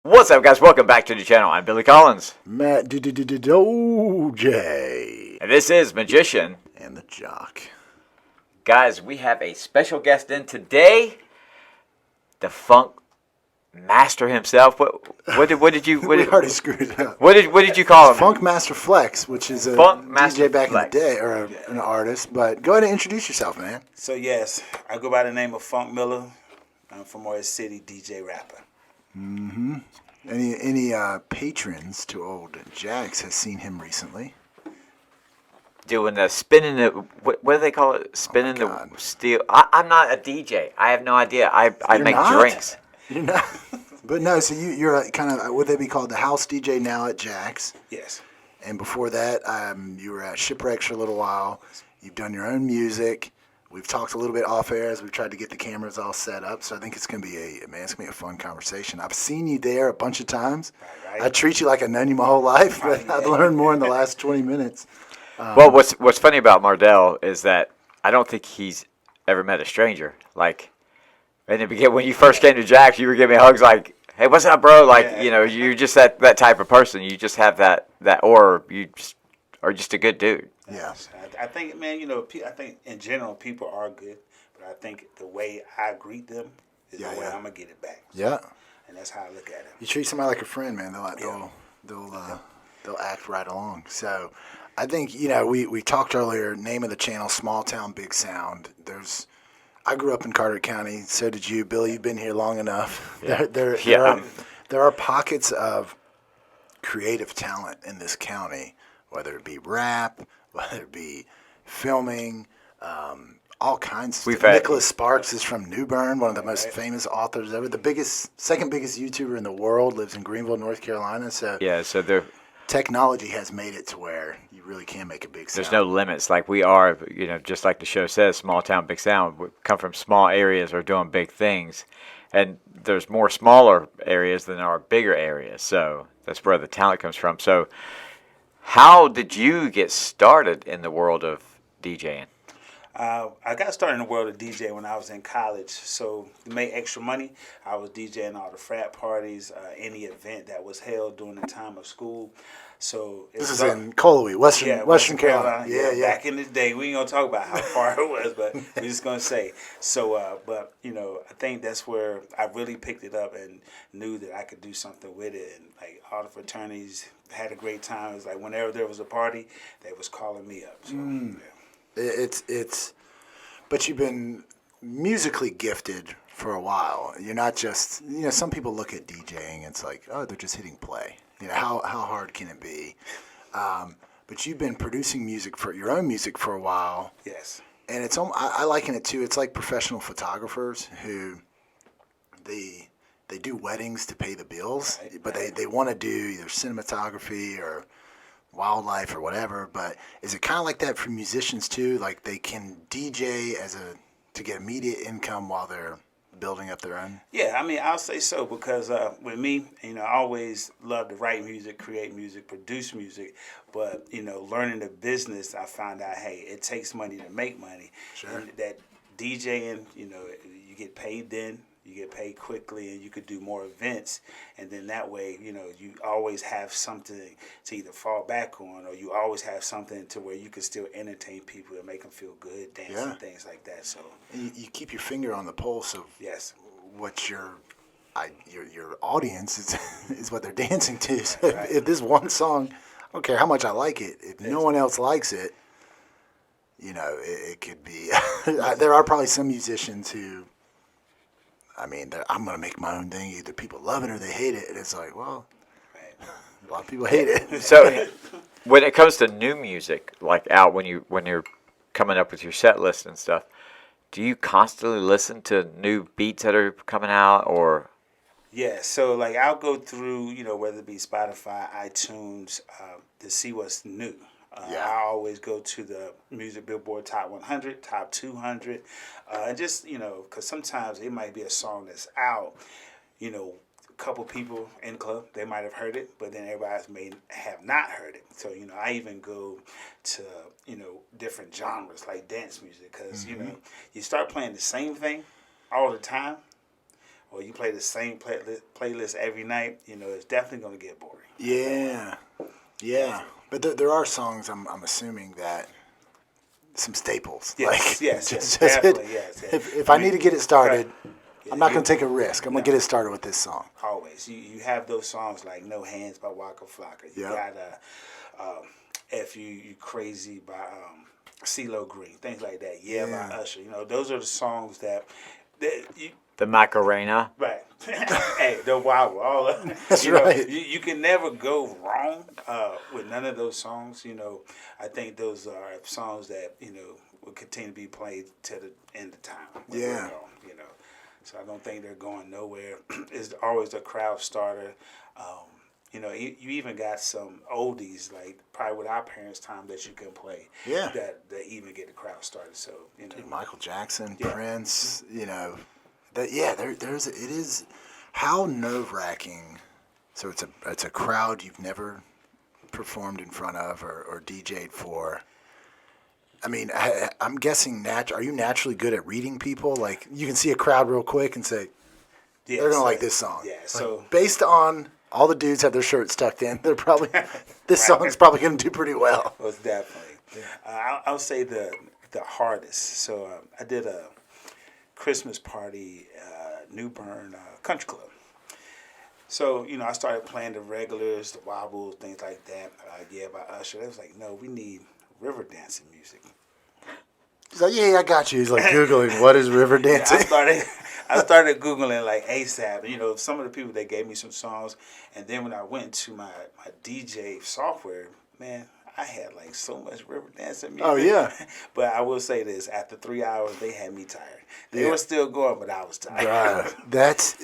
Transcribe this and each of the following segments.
What's up, guys? Welcome back to the channel. I'm Billy Collins. MATJ. And this is Magician. And the Jock. Guys, we have a special guest in today. The Phunc master himself. What did you... We already screwed it up. What did you call him? Phunc Master Flex, which is a Phunc Master DJ back Flex. in the day, or an artist. But go ahead and introduce yourself, man. So yes, I go by the name of Phunc Milla. I'm from Morehead City, DJ rapper. Mm-hmm. Any patrons to old Jax has seen him recently. Doing the spinning the... What do they call it? Spinning the steel... I'm not a DJ. I have no idea. I make drinks. You're not? But no, so you're kind of... Would they be called the house DJ now at Jax? Yes. And before that, you were at Shipwrecks for a little while. You've done your own music. We've talked a little bit off air as we've tried to get the cameras all set up. So I think it's gonna be a fun conversation. I've seen you there a bunch of times. Right. I treat you like I've known you my whole life, but I've learned more in the last 20 minutes. Well, what's funny about Mardell is that I don't think he's ever met a stranger. Like in the beginning, when you first came to Jax, you were giving me hugs like, "Hey, what's up, bro?" Like you're just that type of person. You just have that aura. You just are just a good dude. Yeah. I think, man, I think in general people are good, but I think the way I greet them is the way I'm gonna get it back. Yeah. And that's how I look at it. You treat somebody like a friend, man. They'll act right along. So, I think we talked earlier. Name of the channel: Small Town Big Sound. I grew up in Carter County. So did you, Billy. You've been here long enough. Yeah. There are pockets of creative talent in this county, whether it be rap, whether it be filming, all kinds of stuff. Nicholas Sparks is from New Bern, one of the most famous authors ever. Second biggest YouTuber in the world, lives in Greenville, North Carolina. So technology has made it to where you really can make a big sound. There's no limits. Like we are, just like the show says, small town, big sound. We come from small areas or doing big things. And there's more smaller areas than there are bigger areas. So that's where the talent comes from. So how did you get started in the world of DJing? I got started in the world of DJ when I was in college. So to make extra money, I was DJing all the frat parties, any event that was held during the time of school. So this is in Colby, Western Carolina. Yeah. Back in the day, we ain't gonna talk about how far it was, but we're just gonna say. So, but I think that's where I really picked it up and knew that I could do something with it. And like all the fraternities had a great time. It was like whenever there was a party, they was calling me up. So, but you've been musically gifted for a while. You're not just, some people look at DJing, it's like, oh, they're just hitting play. How hard can it be? But you've been producing your own music for a while. Yes. And I liken it to, it's like professional photographers who they do weddings to pay the bills, but they want to do either cinematography or wildlife or whatever. But is it kind of like that for musicians too? Like they can DJ to get immediate income while they're building up their own? Yeah, I mean, I'll say so because with me, I always love to write music, create music, produce music. But, learning the business, I found out, hey, it takes money to make money. Sure. And that DJing, you get paid then. You get paid quickly, and you could do more events, and then that way, you always have something to either fall back on, or you always have something to where you can still entertain people and make them feel good, dance and things like that. So you keep your finger on the pulse of what your audience is what they're dancing to. So if this one song, I don't care how much I like it, if no one else likes it, it could be. There are probably some musicians who, I'm going to make my own thing. Either people love it or they hate it. And it's like, well, a lot of people hate it. So when it comes to new music, like out when you're coming up with your set list and stuff, do you constantly listen to new beats that are coming out or? Yeah, so like I'll go through, whether it be Spotify, iTunes, to see what's new. I always go to the Music Billboard Top 100, Top 200, and just, because sometimes it might be a song that's out, a couple people in the club, they might have heard it, but then everybody else may have not heard it. So, I even go to, different genres like dance music because, you start playing the same thing all the time, or you play the same playlist every night, it's definitely going to get boring. Yeah. Yeah. But there are songs, I'm assuming, that some staples. Yes, yes, definitely, yes. If I need to get it started, Yeah, I'm not going to take a risk. I'm going to get it started with this song. Always. You have those songs like No Hands by Waka Flocka. You got F You Crazy by CeeLo Green, things like that. Yeah, by Usher. Those are the songs that you, The Macarena. right. Hey, the Wobble, all of them. That's right. You can never go wrong with none of those songs. I think those are songs that will continue to be played to the end of time. Yeah. So I don't think they're going nowhere. It's always a crowd starter. You even got some oldies like probably with our parents' time that you can play. Yeah. That even get the crowd started. So Dude, Michael Jackson, Prince, it is how nerve-wracking. So it's a crowd you've never performed in front of or DJ'd for. I mean, I'm guessing are you naturally good at reading people? Like you can see a crowd real quick and say they're gonna like this song. Yeah. So based on all the dudes have their shirts tucked in, they're probably this song's probably gonna do pretty well. Most definitely. I'll say the hardest. So I did a Christmas party, New Bern Country Club. So, I started playing the regulars, the wobbles, things like that. By Usher. It was like, no, we need river dancing music. He's like, yeah, I got you. He's like Googling, what is river dancing? I started Googling like ASAP. Some of the people, they gave me some songs. And then when I went to my DJ software, man, I had like so much river dancing music. Oh, yeah. But I will say this, after 3 hours, they had me tired. They were still going, but I was tired.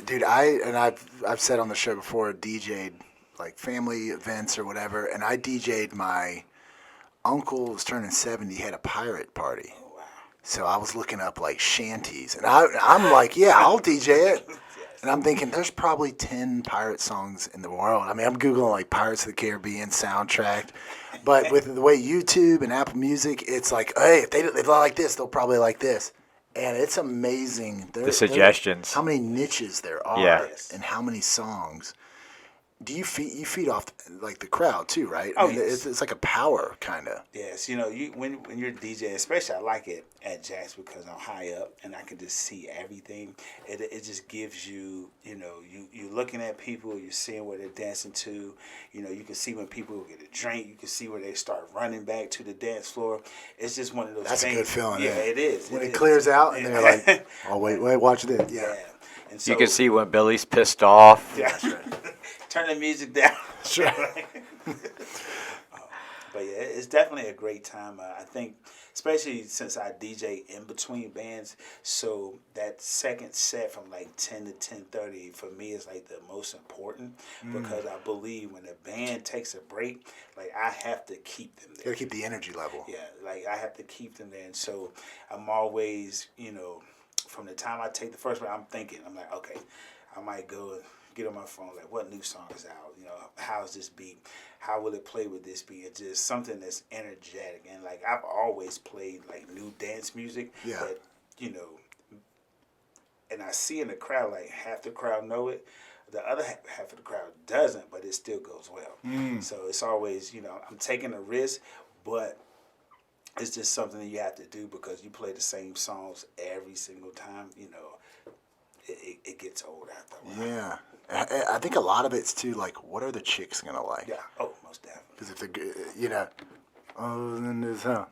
Dude, I've said on the show before, DJ'd like family events or whatever, and I DJ'd my uncle was turning 70, he had a pirate party. Oh, wow. So I was looking up like shanties, and I'm like, yeah, I'll DJ it. And I'm thinking, there's probably 10 pirate songs in the world. I mean, I'm Googling like Pirates of the Caribbean soundtrack. But with the way YouTube and Apple Music, it's like, hey, if they like this, they'll probably like this. And it's amazing. The suggestions. How many niches there are Yes. and how many songs. Do you feed off like the crowd too, right? Oh, I mean, yes. It's like a power kind of. Yes, when you're DJing, especially I like it at Jack's because I'm high up and I can just see everything. It just gives you, you're looking at people, you're seeing what they're dancing to. You can see when people get a drink, you can see where they start running back to the dance floor. It's just one of those That's things. a good feeling. Yeah, it is. When it clears out and they're like, oh, wait, watch this. Yeah. And so, You can see when Billy's pissed off. Yeah. Turn the music down. Sure. But yeah, it's definitely a great time. I think, especially since I DJ in between bands, so that second set from like 10 to 10:30 for me is like the most important because I believe when a band takes a break, like I have to keep them there. You gotta keep the energy level. Yeah, like I have to keep them there, and so I'm always, from the time I take the first break, I'm like, okay, I might go and get on my phone, like, what new song is out? How's this beat? How will it play with this beat? It's just something that's energetic. And, like, I've always played, like, new dance music. Yeah. But, and I see in the crowd, like, half the crowd know it. The other half of the crowd doesn't, but it still goes well. So it's always, I'm taking a risk, but it's just something that you have to do because you play the same songs every single time, it gets old after a while. Yeah. I think a lot of it's too like, what are the chicks gonna like? Yeah. Oh, most definitely. Because if they're, oh, then this, Yeah,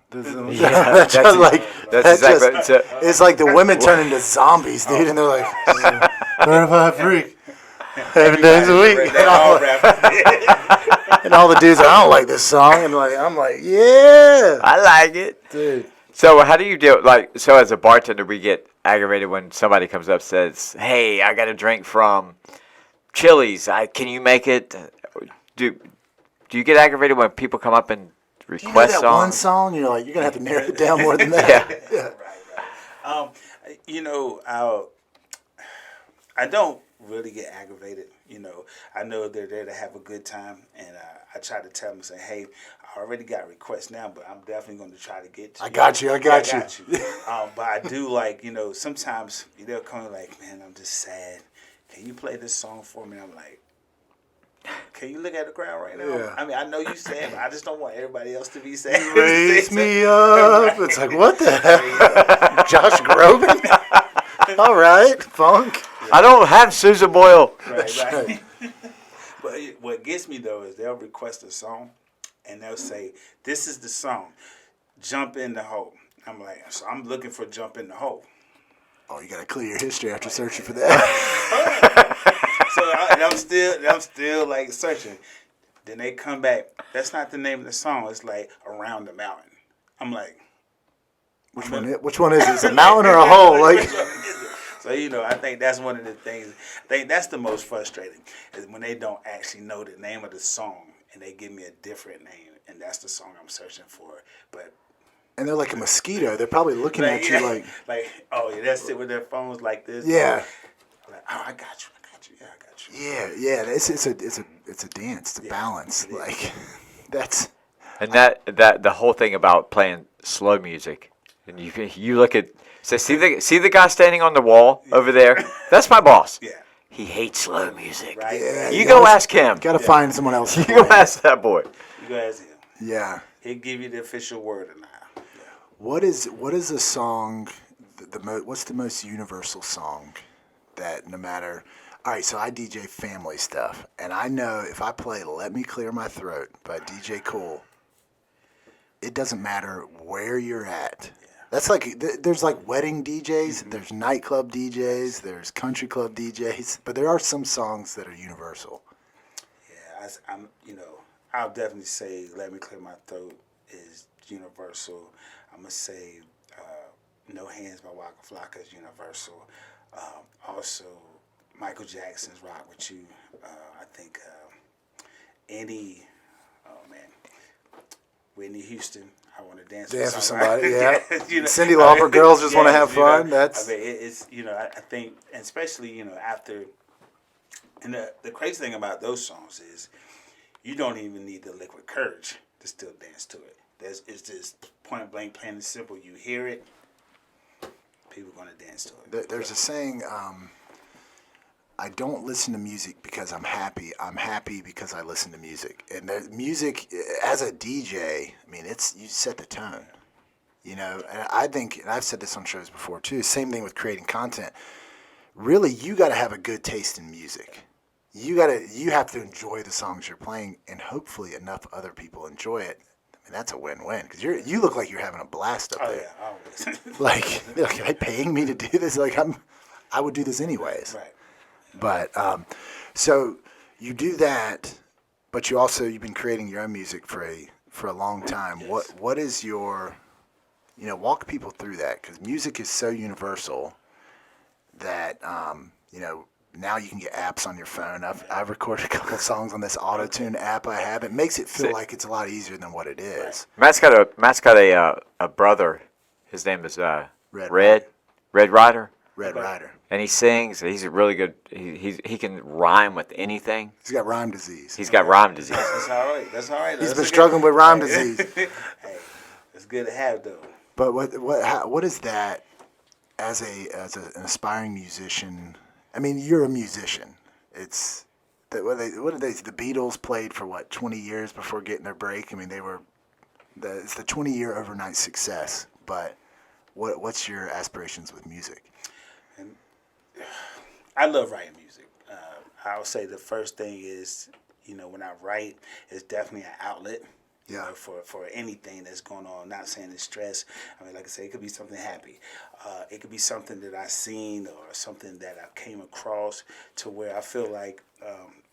that's like that's exactly. it's like the women turn into zombies, dude, and they're like, certified freak, 7 days a week, and all the dudes are, I don't like this song, and I'm like, yeah, I like it, dude. So how do you deal? Like, so as a bartender, we get aggravated when somebody comes up and says, "Hey, I got a drink from Chili's. Can you make it?" Do you get aggravated when people come up and request that songs? one song, you're like, you're gonna have to narrow it down more than that. Yeah. Right. I don't really get aggravated. I know they're there to have a good time, and I try to tell them, say, hey, I already got requests now, but I'm definitely going to try to get to I got you. I got you. But I do like, sometimes they'll come like, man, I'm just sad. Can you play this song for me? I'm like, can you look at the crowd right now? Yeah. I mean, I know you sad, but I just don't want everybody else to be sad. Raise me up. It's like, what the heck? Josh Groban? All right, Phunc. I don't have Susan Boyle. Right. But what gets me, though, is they'll request a song, and they'll say, this is the song, Jump in the Hole. I'm like, so I'm looking for Jump in the Hole. Oh, you got to clear your history after searching for that. So I'm still like searching. Then they come back. That's not the name of the song. It's like Around the Mountain. I'm like, Which one is it? Is it a mountain or a hole? Like, so I think that's one of the things. I think that's the most frustrating is when they don't actually know the name of the song and they give me a different name, and that's the song I'm searching for. But and they're like a mosquito. They're probably looking at you like, oh yeah, that's it with their phones like this. Yeah. Like, oh, I got you. Yeah, I got you. Yeah. It's a dance. It's a balance. Like, that's. And that the whole thing about playing slow music, and you look at see the guy standing on the wall over there. That's my boss. Yeah. He hates slow music. Right. Yeah, You go ask him. Got to find someone else. You go ask that boy. You go ask him. Yeah. He'll give you the official word or not. Yeah. What is a song? What's the most universal song that no matter? All right, so I DJ family stuff, and I know if I play "Let Me Clear My Throat" by DJ Cool, it doesn't matter where you're at. Yeah. That's like there's like wedding DJs, there's nightclub DJs, there's country club DJs, but there are some songs that are universal. Yeah, I'll definitely say "Let Me Clear My Throat" is universal. I'm gonna say "No Hands" by Waka Flocka is universal. Also, Michael Jackson's "Rock With You." I think Whitney Houston. I want to dance with somebody. Yeah. Cindy Lauper, girls just want to have fun. That's. I mean, it's I think, and especially after. And the crazy thing about those songs is, you don't even need the liquid courage to still dance to it. It's just point blank, plain and simple. You hear it, people are going to dance to it. There's a saying, I don't listen to music because I'm happy. I'm happy because I listen to music. And the music, as a DJ, I mean, you set the tone. And I think, and I've said this on shows before too, same thing with creating content. Really, you got to have a good taste in music. You have to enjoy the songs you're playing, and hopefully enough other people enjoy it. I mean, that's a win-win because you look like you're having a blast up there. Yeah, always. Like, are they paying me to do this? Like, I would do this anyways. Right. But so you do that, but you've been creating your own music for a long time. Yes. What is your, walk people through that, because music is so universal that now you can get apps on your phone. I've recorded a couple songs on this auto-tune app I have. It makes it feel like it's a lot easier than what it is. Matt's got a brother. His name is Red Rider. Red Rider. And he sings. He's a really good. He can rhyme with anything. He's got rhyme disease. That's all right. He's been struggling with rhyme disease. Hey, it's good to have though. But what is that as an aspiring musician? I mean, you're a musician. It's the Beatles played for 20 years before getting their break. I mean, it's the 20-year overnight success. But what's your aspirations with music? And I love writing music. I would say the first thing is, when I write, it's definitely an outlet. Yeah. For anything that's going on. Not saying it's stress. I mean, like I say, it could be something happy. It could be something that I seen or something that I came across to where I feel like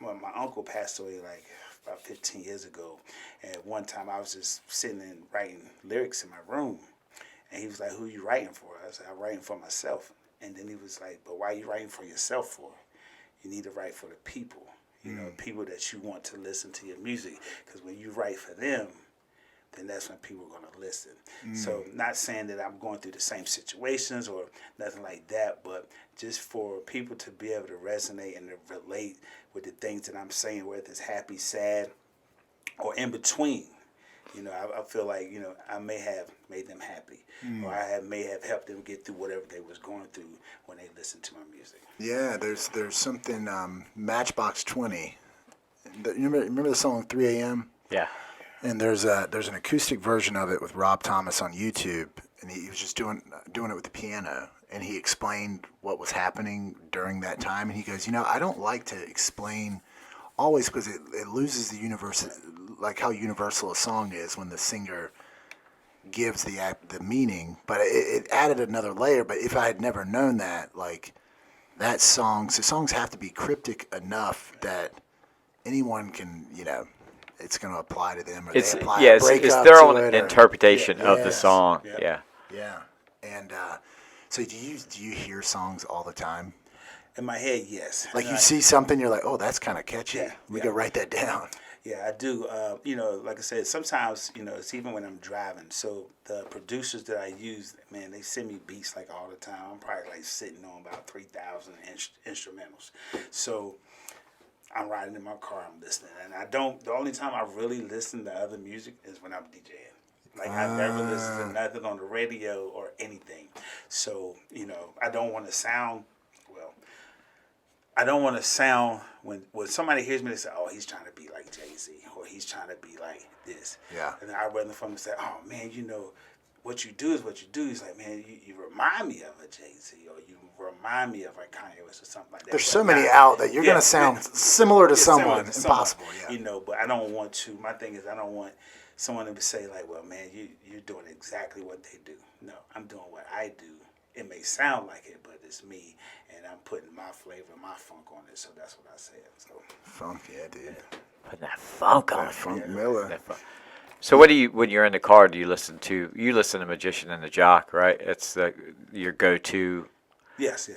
when my uncle passed away like about 15 years ago, and one time I was just sitting and writing lyrics in my room, and he was like, "Who are you writing for?" I was like, "I'm writing for myself." And then he was like, "But why are you writing for yourself for? You need to write for the people. People that you want to listen to your music. Because when you write for them, then that's when people are going to listen." So not saying that I'm going through the same situations or nothing like that, but just for people to be able to resonate and to relate with the things that I'm saying, whether it's happy, sad, or in between. You know, I feel like, you know, I may have made them happy, or may have helped them get through whatever they was going through when they listened to my music. Yeah, there's something Matchbox 20. You remember the song 3 a.m.? Yeah. And there's an acoustic version of it with Rob Thomas on YouTube, and he was just doing it with the piano, and he explained what was happening during that time, and he goes, you know, I don't like to explain always because it loses the universe, like how universal a song is when the singer gives the meaning, but it added another layer. But if I had never known that, like that songs have to be cryptic enough that anyone can, you know, it's going to apply to them, or It's they apply yeah, a it's breakup their to own it, or- interpretation of the Yes. song. Yeah. Yeah. And so do you hear songs all the time? In my head, yes. Like And you see something, you're like, oh, that's kind of catchy. Yeah, We yeah. go write that down. Yeah, I do. You know, like I said, sometimes, you know, it's even when I'm driving. So the producers that I use, man, they send me beats like all the time. I'm probably like sitting on about 3,000 instrumentals. So I'm riding in my car, I'm listening. And the only time I really listen to other music is when I'm DJing. Like I never listen to nothing on the radio or anything. So, you know, I don't want to sound when somebody hears me, they say, "Oh, he's trying to be like Jay-Z," or "He's trying to be like this." Yeah. And I run from them and say, "Oh man, you know, what you do is what you do." He's like, "Man, you remind me of a Jay-Z, or you remind me of a Kanye West, or something like that." There's But so many not- out that you're Yeah, going to sound yeah. similar to Yeah, someone. similar to someone, Impossible, yeah. You know, but I don't want to. My thing is, I don't want someone to say like, "Well, man, you're doing exactly what they do." No, I'm doing what I do. It may sound like it, but it's me, and I'm putting my flavor, my funk on it. So that's what I said. So Funk, yeah, dude. Putting that funk on That it. Phunc Milla. That funk. So what do you, when you're in the car, do you listen to Magician and the Jock, right? It's your go-to yes.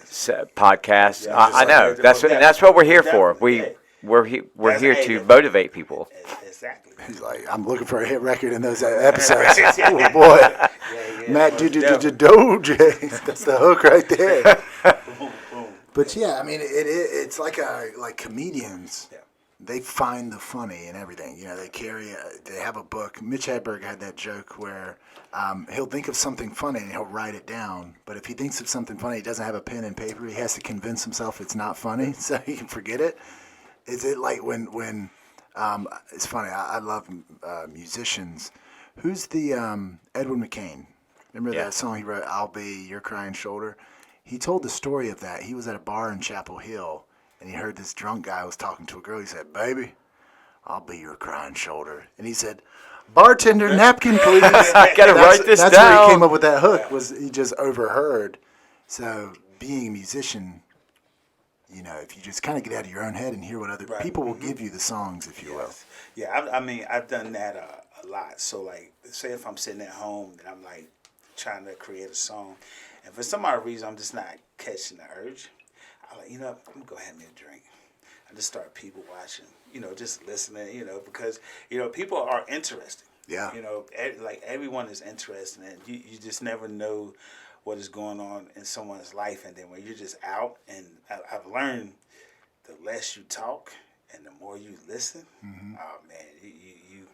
podcast. Yeah, I know. That's what we're here for. Definitely, We're That's- here hey, to that's- motivate people. Exactly. He's like, I'm looking for a hit record in those episodes. Oh, boy. Matt Doja. That's the hook right there. Boom, boom. But yeah, I mean, it's like comedians. Yeah. They find the funny in everything. You know, they have a book. Mitch Hedberg had that joke where he'll think of something funny and he'll write it down. But if he thinks of something funny, he doesn't have a pen and paper. He has to convince himself it's not funny so he can forget it. Is it like when it's funny. I love musicians. Who's the Edwin McCain? Remember that song he wrote, "I'll Be Your Crying Shoulder"? He told the story of that. He was at a bar in Chapel Hill, and he heard this drunk guy was talking to a girl. He said, "Baby, I'll be your crying shoulder." And he said, "Bartender, napkin, please." I gotta write this That's down. where he came up with that hook. Was he just overheard? So being a musician, you know, if you just kind of get out of your own head and hear what other people will give you the songs, if you will. Yeah, I mean, I've done that a lot. So, like, say if I'm sitting at home and I'm, like, trying to create a song, and for some odd reason I'm just not catching the urge, I'm like, you know, I'm going to go have me a drink. I just start people watching, you know, just listening, you know, because, you know, people are interesting. Yeah. You know, like, everyone is interested, and you just never know what is going on in someone's life. And then when you're just out, and I've learned the less you talk and the more you listen, oh man, you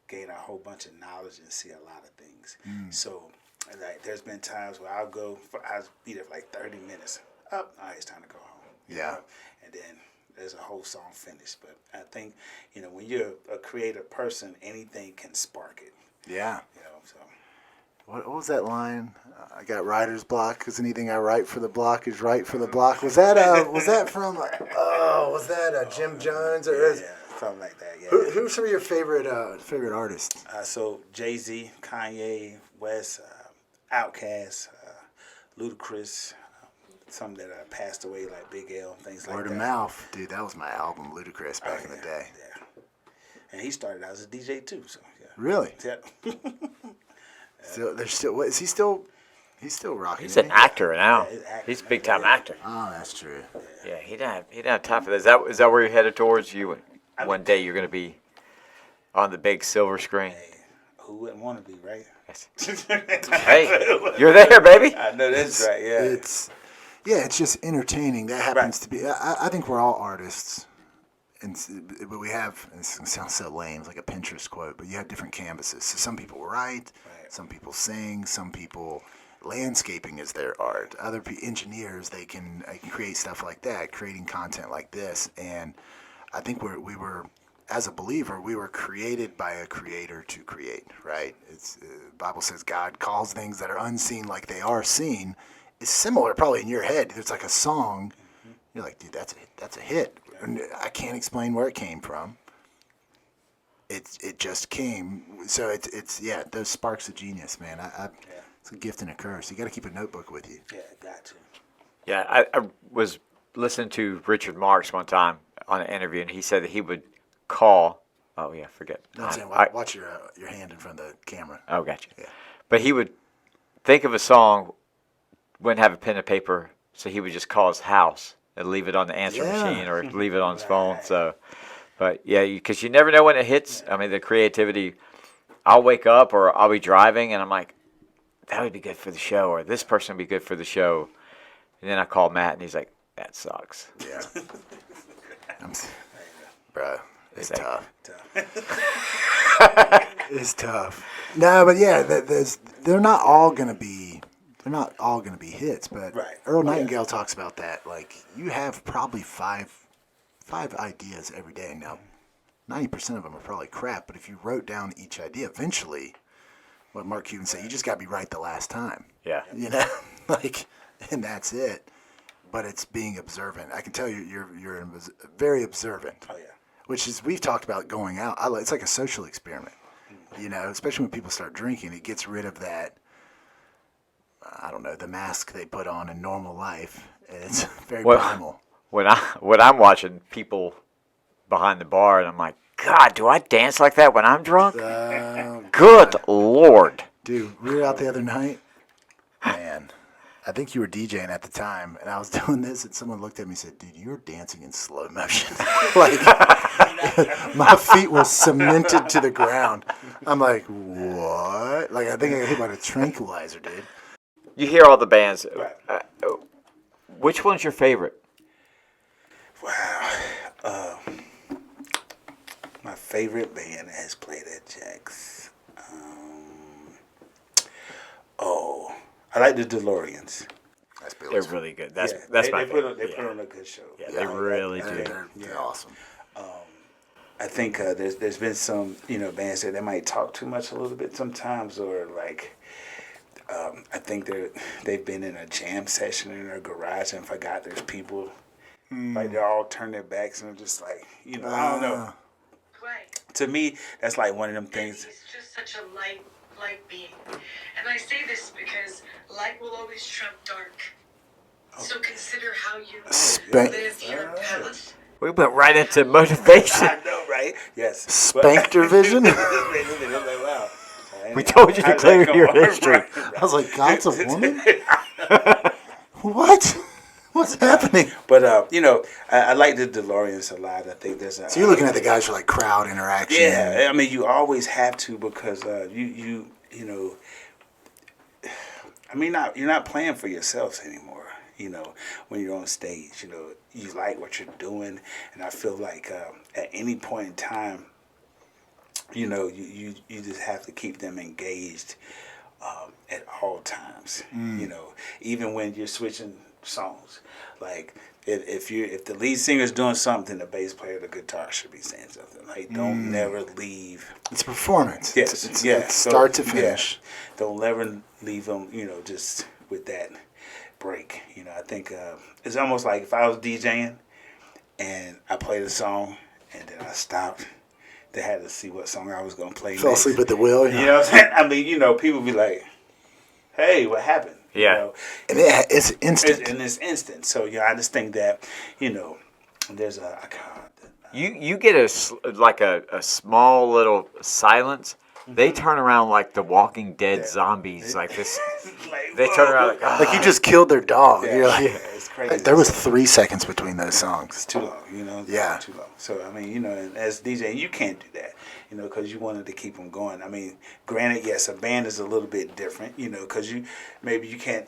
gain a whole bunch of knowledge and see a lot of things. So, like, there's been times where I'll be there for like 30 minutes. All right, it's time to go home. you Yeah. know? And then there's a whole song finished. But I think, you know, when you're a creative person, anything can spark it. Yeah. You know, so. What was that line? I got writer's block because anything I write for the block is right for the block. Was that from? Was that Jim Jones or? Yeah, something like that. Yeah. Who's some of your favorite artists? So Jay-Z, Kanye, West, Outkast, Ludacris, some that passed away like Big L, things like that. Word of mouth, dude. That was my album, Ludacris, back in the day. Yeah. And he started out as a DJ too. So yeah. Really? Yeah. Is he still? He's still rocking. He's an actor now. Yeah, he's acting. He's a big time actor. Oh, that's true. Yeah, he didn't have time for that. Is that where you're headed towards? One day you're going to be on the big silver screen. Hey, who wouldn't want to be, right? Hey, you're there, baby. I know that's right. Yeah. It's just entertaining. That happens to be. I think we're all artists, but we have, and this sounds so lame, it's like a Pinterest quote, but you have different canvases. So some people write, some people sing, some people, landscaping is their art. Other engineers, they can create stuff like that, creating content like this. And I think we were, as a believer, we were created by a creator to create, right? It's the Bible says God calls things that are unseen like they are seen. It's similar probably in your head. There's like a song, you're like, dude, that's a hit. And I can't explain where it came from. It just came. So it's those sparks of genius, man. It's a gift and a curse. You got to keep a notebook with you. Yeah, got to. Yeah, I was listening to Richard Marx one time on an interview, and he said that he would call. Oh yeah, forget. No, I'm saying, watch your hand in front of the camera. Oh, gotcha. Yeah. But he would think of a song, wouldn't have a pen and paper, so he would just call his house and leave it on the answer machine or leave it on his phone. So, but yeah, because you never know when it hits. I mean, the creativity. I'll wake up or I'll be driving, and I'm like, that would be good for the show, or this person would be good for the show. And then I call Matt, and he's like, that sucks. Yeah. Bruh, it's tough. It's tough. No, but yeah, they're not all gonna be hits. But Earl Nightingale talks about that. Like, you have probably five ideas every day. Now, 90% of them are probably crap. But if you wrote down each idea, eventually, what Mark Cuban said, you just got to be right the last time. Yeah. You know, like, and that's it. But it's being observant. I can tell you're very observant. Oh yeah. Which is, we've talked about going out. It's like a social experiment. You know, especially when people start drinking, it gets rid of that, I don't know, the mask they put on in normal life. And it's very primal. When I'm watching people behind the bar, and I'm like, God, do I dance like that when I'm drunk? Good Lord. Dude, we were out the other night, man. I think you were DJing at the time, and I was doing this, and someone looked at me and said, dude, you're dancing in slow motion. Like, my feet were cemented to the ground. I'm like, what? Like, I think I got hit by a tranquilizer, dude. You hear all the bands. Which one's your favorite? Wow. My favorite band has played at Jack's. I like the DeLoreans. They're really good. That's my favorite. favorite. They put on a good show. Yeah, they really do. They're awesome. I think there's been some bands that they might talk too much a little bit sometimes, or like I think they've been in a jam session in their garage and forgot there's people. Like they all turn their backs and just like I don't know. Right. To me, that's like one of them things. He's just such a light being, and I say this because light will always trump dark. So consider how you live your path. We went right into motivation. I know, right? Yes. Sphincter vision? Wow. We told you to clear your history. I was like, God's a woman? What? What's happening? But I like the DeLoreans a lot. I think there's a. So you're looking at the guys for like crowd interaction. Yeah, I mean, you always have to, because you know. I mean, you're not playing for yourselves anymore. When you're on stage, you like what you're doing, and I feel like at any point in time, you just have to keep them engaged at all times. Even when you're switching songs, like if the lead singer's doing something, the bass player, the guitar should be saying something. Like, don't never leave. It's performance. Yes, it's start to finish. Yeah. Don't ever leave them, just with that break. I think it's almost like if I was DJing and I played a song and then I stopped, they had to see what song I was gonna play. Fell asleep at the wheel. You know what I'm saying? I mean, people be like, "Hey, what happened?" Yeah. And it's instant. It's instant. So I just think that there's You get a small little silence. They turn around like the Walking Dead zombies, like this. They turn around like you just killed their dog. Yeah, You're like, it's crazy. There was 3 seconds between those songs. It's too long, Yeah. Too long. So I mean, and as DJ, you can't do that, because you wanted to keep them going. I mean, granted, yes, a band is a little bit different, because you can't,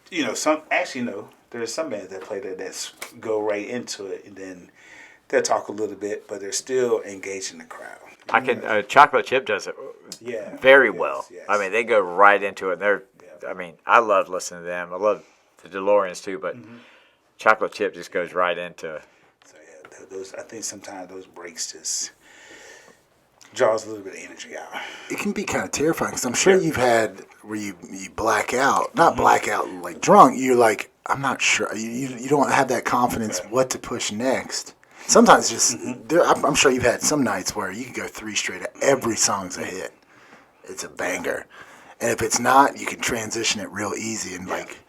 there's some bands that play that go right into it, and then they'll talk a little bit, but they're still engaging the crowd. I can. Chocolate Chip does it very well. Yes. I mean, they go right into it. I mean, I love listening to them. I love the DeLoreans too, but Chocolate Chip just goes right into. So those I think sometimes those breaks just draws a little bit of energy out. It can be kind of terrifying because I'm sure you've had where you black out, not black out like drunk. You're like, I'm not sure. You don't have that confidence what to push next. Sometimes just I'm sure you've had some nights where you can go 3 straight. Every song's a hit. It's a banger, and if it's not, you can transition it real easy and like,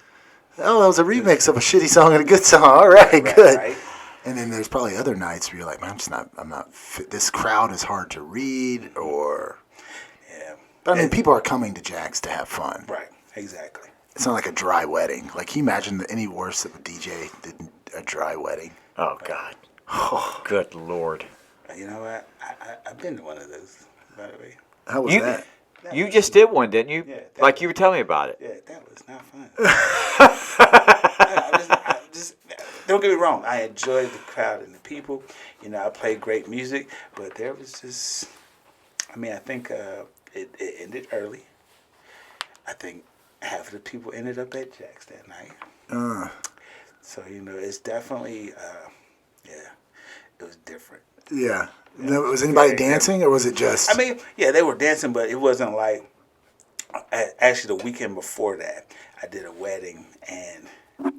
oh, that was a remix of a shitty song and a good song. All right, good. Right. And then there's probably other nights where you're like, man, I'm not fit. This crowd is hard to read, or But I mean, people are coming to Jack's to have fun. Right. Exactly. It's not like a dry wedding. Like, can you imagine any worse of a DJ than a dry wedding? Oh God. Oh, good Lord. You know what? I've been to one of those, by the way. How was that? You just did one, didn't you? Yeah, like you were telling me about it. Yeah, that was not fun. I just don't get me wrong. I enjoyed the crowd and the people. You know, I played great music, but there was just. I mean, I think it ended early. I think half of the people ended up at Jack's that night. So you know, it's definitely, it was different. Yeah. Was anybody dancing, or was it just? I mean, yeah, they were dancing, but it wasn't like. Actually, the weekend before that, I did a wedding, and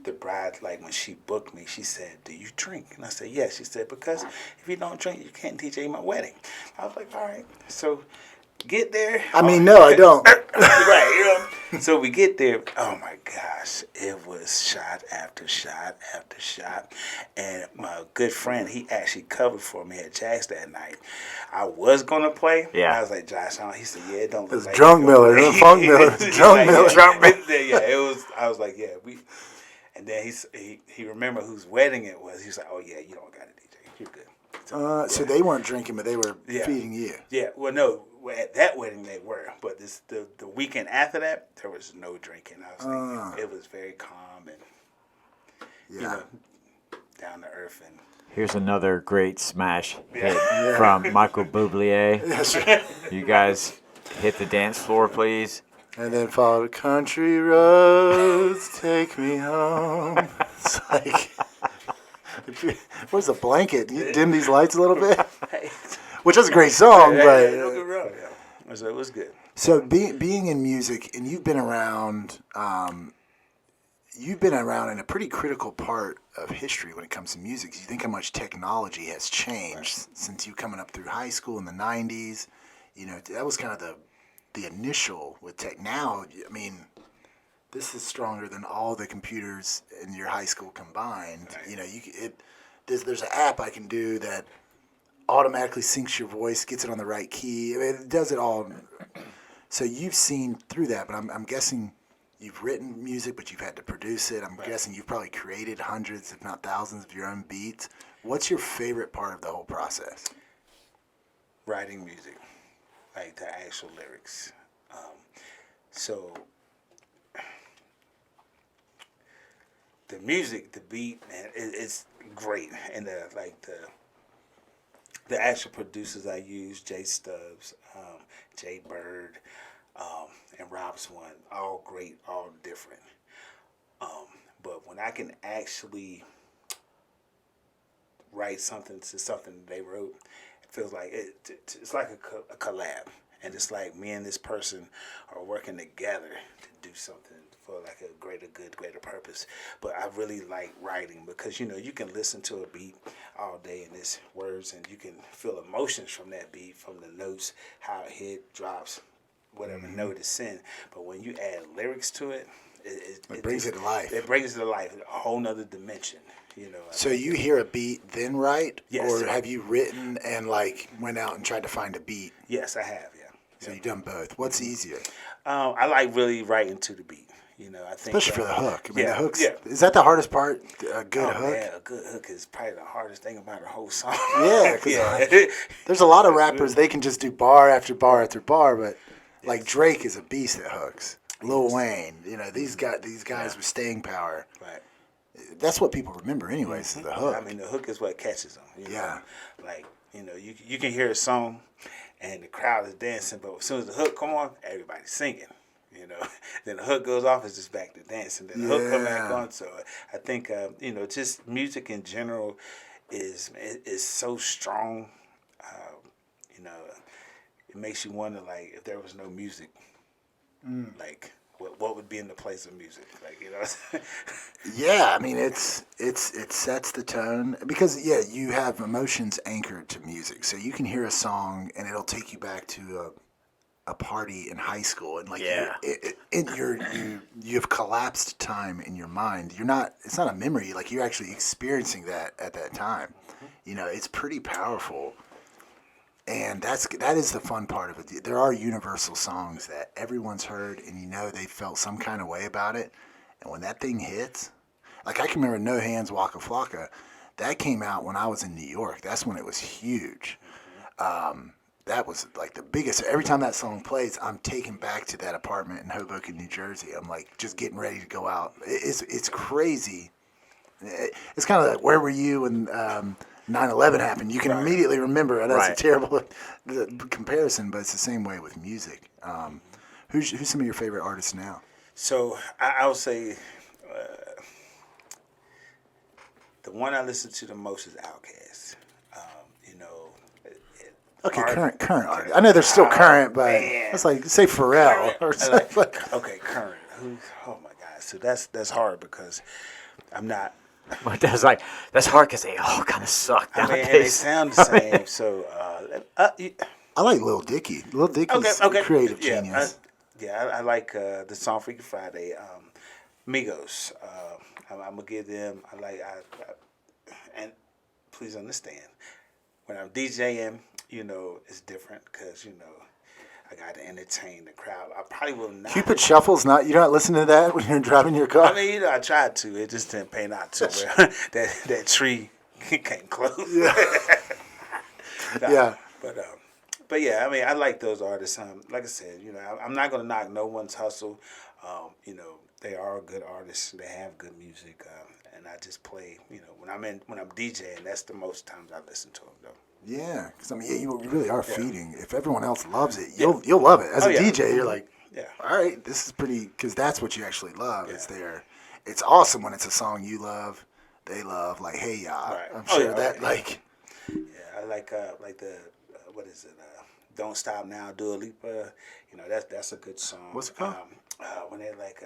the bride, like when she booked me, she said, "Do you drink?" And I said, "Yes." She said, "Because if you don't drink, you can't DJ my wedding." I was like, "All right." So get there. I mean, no, I don't. Right, you know. So we get there. Oh my gosh, it was shot after shot after shot, and my good friend, he actually covered for me at Jack's that night. I was gonna play. Yeah. I was like, Josh, he said, "Yeah, it don't look It was like Drunk Miller, it was Phunc Miller, it was Drunk Miller. Drunk Miller. Yeah, it was. I was like, yeah, we. And then he remembered whose wedding it was. He was like, "Oh yeah, you don't got a DJ. You're good." So they weren't drinking, but they were feeding you. Yeah. Well, no. At that wedding they were, but the weekend after that there was no drinking. I was like, it was very calm and you know, down to earth. And Here's another great smash hit from Michael Bublé. You guys hit the dance floor, please. And then followed country roads, take me home. It's like, where's the blanket? You dim these lights a little bit? Which is a great song, but don't get wrong, so it was good. So being in music, and you've been around in a pretty critical part of history when it comes to music. You think how much technology has changed since you coming up through high school in the 90s. You know, that was kind of the initial with tech. Now, I mean, this is stronger than all the computers in your high school combined. Right. You know, there's an app I can do that automatically syncs your voice, gets it on the right key. I mean, it does it all. So you've seen through that, but I'm guessing you've written music, but you've had to produce it. I'm guessing you've probably created hundreds, if not thousands, of your own beats. What's your favorite part of the whole process? Writing music, like the actual lyrics. So the music, the beat, man, it's great, and the actual producers I use, Jay Stubbs, Jay Bird, and Rob Swan, all great, all different. But when I can actually write something to something they wrote, it feels like it's like a collab. And it's like me and this person are working together to do something for like a greater good, greater purpose. But I really like writing because, you know, you can listen to a beat all day and its words, and you can feel emotions from that beat, from the notes, how it hit, drops, whatever note it's in. But when you add lyrics to it, it brings it to life. It brings it to life, a whole nother dimension. You know. So you hear a beat, then write? Yes. Or have you written and like went out and tried to find a beat? Yes, I have. Yeah. So you've done both. What's easier? I like really writing to the beat. You know, I think especially for the hook. I mean, the hooks. Yeah. Is that the hardest part? A good hook. Yeah, a good hook is probably the hardest thing about the whole song. Yeah, because there's a lot of rappers, they can just do bar after bar after bar, but like Drake is a beast at hooks. Lil Wayne, you know, these guys with staying power. Right. That's what people remember, anyways. Is the hook. I mean, the hook is what catches them. You Yeah. know? Like, you know, you can hear a song, and the crowd is dancing, but as soon as the hook come on, everybody's singing. You know, then the hook goes off, it's just back to dancing. Then the hook come back on. So I think you know, just music in general is so strong. You know, it makes you wonder, like, if there was no music, like what would be in the place of music, like, you know. Yeah, I mean, it sets the tone because you have emotions anchored to music, so you can hear a song and it'll take you back to a party in high school, and like you've collapsed time in your mind. It's not a memory, like you're actually experiencing that at that time. You know, it's pretty powerful. And that is the fun part of it. There are universal songs that everyone's heard, and you know they felt some kind of way about it. And when that thing hits, like I can remember No Hands Waka Flocka, that came out when I was in New York. That's when it was huge. That was like the biggest. Every time that song plays, I'm taken back to that apartment in Hoboken, New Jersey. I'm like just getting ready to go out. It's crazy. It's kind of like, where were you when 9/11 happened? You can immediately remember. And that's a terrible comparison, but it's the same way with music. Who's some of your favorite artists now? So I would say the one I listen to the most is Outkast. You know. Okay, current artist. I know they're still current, but it's like say Pharrell or something. Okay, current. Oh my God! So that's hard because I'm not. But that's hard because they all kind of suck I mean, nowadays. and they sound the same. So I like Lil Dicky. Lil Dicky's creative genius. I like the song Freaky Friday. Migos. I'm gonna give them. And please understand, when I'm DJing, you know, it's different because, you know, I got to entertain the crowd. I probably will not. Cupid Shuffle's you're not listening to that when you're driving your car? I mean, you know, I tried to. It just didn't pay not to. that tree came close. Yeah. Yeah. But yeah, I mean, I like those artists. Like I said, you know, I'm not going to knock no one's hustle. You know, they are good artists. They have good music. And I just play, you know, when I'm DJing, that's the most times I listen to them, though. Yeah, because I mean, you really are feeding. If everyone else loves it, you'll love it. As a DJ, you're like, all right, this is pretty, because that's what you actually love. Yeah. It's awesome when it's a song you love, they love. Like, hey, y'all. Right. I'm sure like. Yeah, I like the what is it? Don't Stop Now, Dua Lipa. You know, that's a good song. What's it called? When they're like,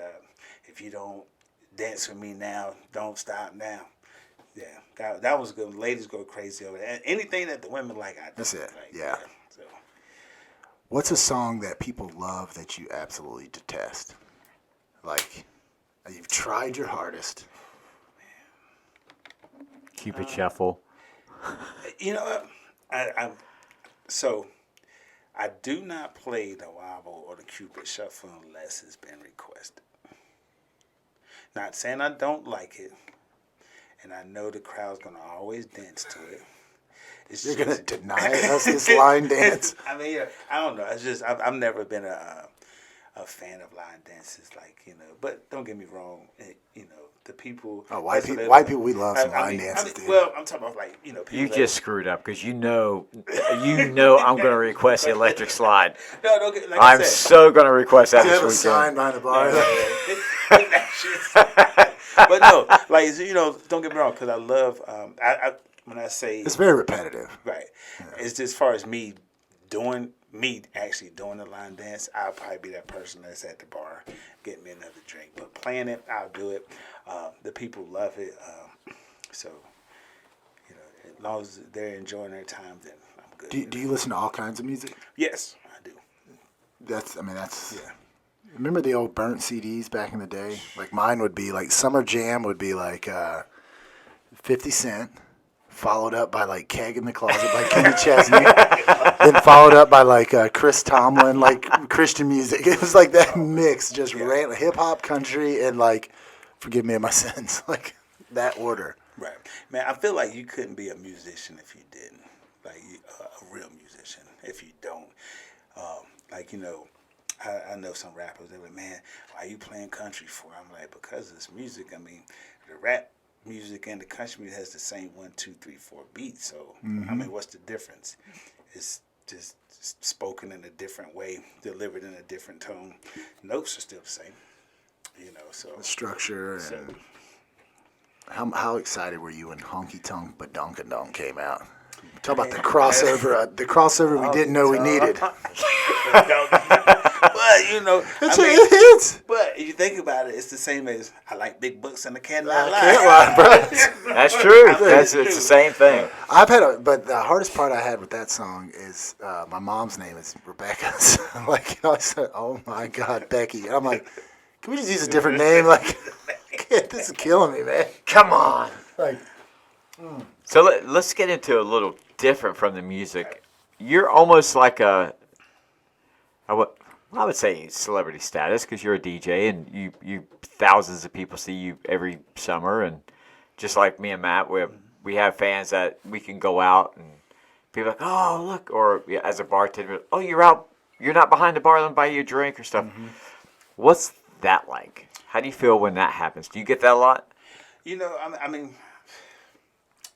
if you don't dance with me now, don't stop now. Yeah, that was good. Ladies go crazy over it. Anything that the women like, I do. That's it. Like, Yeah. So. What's a song that people love that you absolutely detest? Like, you've tried your hardest. Cupid Shuffle. You know what? I do not play the wobble or the Cupid Shuffle unless it's been requested. Not saying I don't like it. And I know the crowd's going to always dance to it. You're going to deny us this line dance? I mean, I don't know. It's just, I've never been a fan of line dances, like, you know. But don't get me wrong, you know, the people. Oh, white people, we love some line dances, dude. Well, I'm talking about, like, you know, people. You just screwed up because you know I'm going to request the electric slide. No, don't get, like I'm so going to request that You this have a weekend. sign behind the bar. But no, like, you know, don't get me wrong, because I love, when I say. It's very repetitive. Right. Yeah. It's just as far as me actually doing the line dance, I'll probably be that person that's at the bar getting me another drink. But playing it, I'll do it. The people love it. So, you know, as long as they're enjoying their time, then I'm good. Do you listen to all kinds of music? Yes, I do. That's. Yeah. Remember the old burnt CDs back in the day? Like mine would be like Summer Jam would be like 50 Cent, followed up by like Keg in the Closet by Kenny Chesney, then followed up by like Chris Tomlin, like Christian music. It was like that mix, just ran hip hop, country, and like forgive me of my sins, like that order. Right, man. I feel like you couldn't be a musician if you didn't, like a real musician if you don't, like, you know. I know some rappers, they're like, man, why are you playing country for? I'm like, because it's music. I mean, the rap music and the country music has the same 1, 2, 3, 4 beats. So I mean, what's the difference? It's just spoken in a different way, delivered in a different tone. Notes are still the same, you know. So The structure and how excited were you when Honky Tonk Badonkadonk came out? Talk about the crossover. The crossover we didn't know we needed. But you know, It hits. But if you think about it, it's the same as I like big books and I can't lie. Can't lie, bro. That's true. It's the same thing. But the hardest part I had with that song is my mom's name is Rebecca. So, like, I said, oh my God, Becky. And I'm like, can we just use a different name? Like, this is killing me, man. Come on. Like, So let's get into a little different from the music. You're almost like I would say celebrity status because you're a DJ and you thousands of people see you every summer, and just like me and Matt, we have fans that we can go out and people are like, oh look, or as a bartender, oh you're not behind the bar, let me buy you a drink or stuff. What's that like? How do you feel when that happens? Do you get that a lot? You know, I mean,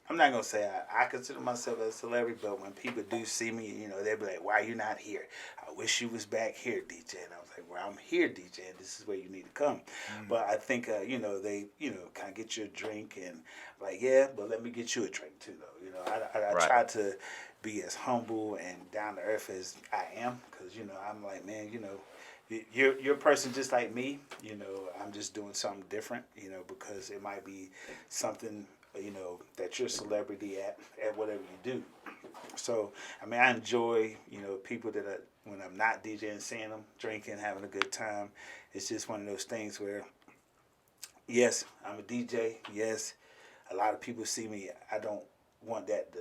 I'm not gonna say I consider myself a celebrity, but when people do see me, you know, they'll be like, "Why you not here? I wish you was back here, DJ." And I was like, "Well, I'm here, DJ. And this is where you need to come." But I think, you know, they, you know, kind of get you a drink and like, yeah, but let me get you a drink too, though. You know, I Right. try to be as humble and down to earth as I am, because you know, I'm like, man, you know, you're a person just like me. You know, I'm just doing something different. You know, because it might be something, you know, that you're a celebrity at whatever you do. So, I mean, I enjoy, you know, people that are, when I'm not DJing, seeing them, drinking, having a good time. It's just one of those things where, yes, I'm a DJ. Yes, a lot of people see me. I don't want that to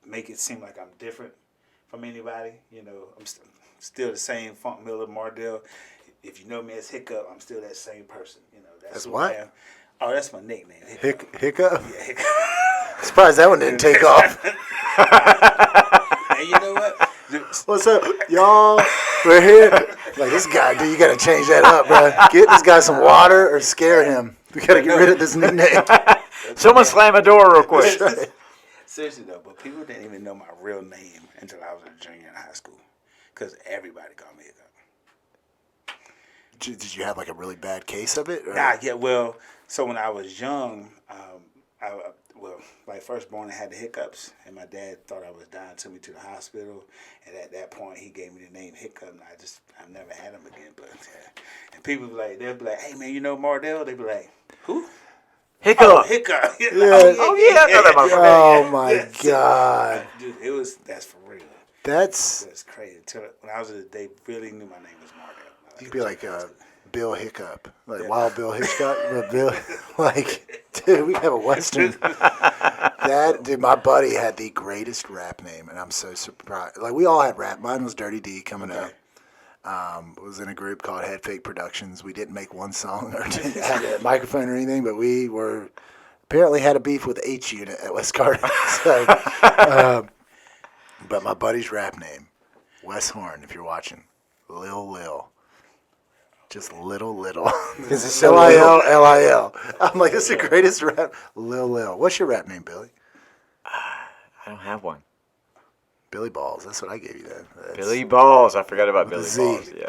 make it seem like I'm different from anybody. You know, I'm still the same Phunc, Milla, Mardell. If you know me as Hiccup, I'm still that same person. You know, that's who what? I am. Oh, that's my nickname. Hiccup? Yeah, Hiccup. Surprised that one didn't take off. And you know what? What's up, y'all? We're here. Like, this guy, dude, you got to change that up, bro. Get this guy some water or scare him. We got to get rid of this nickname. Someone slam a door real quick. Seriously, though, but people didn't even know my real name until I was a junior in high school, because everybody called me Hiccup. Did you have, like, a really bad case of it? Or? Nah, yeah, well, so when I was young, like first born, I had the hiccups, and my dad thought I was dying, took me to the hospital, and at that point, he gave me the name Hiccup, and I've never had him again, but, and people be like, they'll be like, hey, man, you know Mardell? They be like, who? Hiccup. Oh, Hiccup. Yeah. I know that motherfucker. Oh, my God. Dude, that's for real. That's crazy. When I was they really knew my name was Mardell. you could be like Bill Hiccup, like Wild Bill Hitchcock. But Bill, like, dude, we have a Western. Dude, my buddy had the greatest rap name, and I'm so surprised. Like, we all had rap. Mine was Dirty D coming up. Was in a group called Head Fake Productions. We didn't make one song or didn't have a microphone or anything, but we were apparently had a beef with H Unit at West Carter. So, but my buddy's rap name, Wes Horn, if you're watching, Lil. Just little. This is so Lil. I'm like, this is the greatest rap. Lil. What's your rap name, Billy? I don't have one. Billy Balls. That's what I gave you then. Billy Balls. I forgot about Billy Z. Balls. Yeah,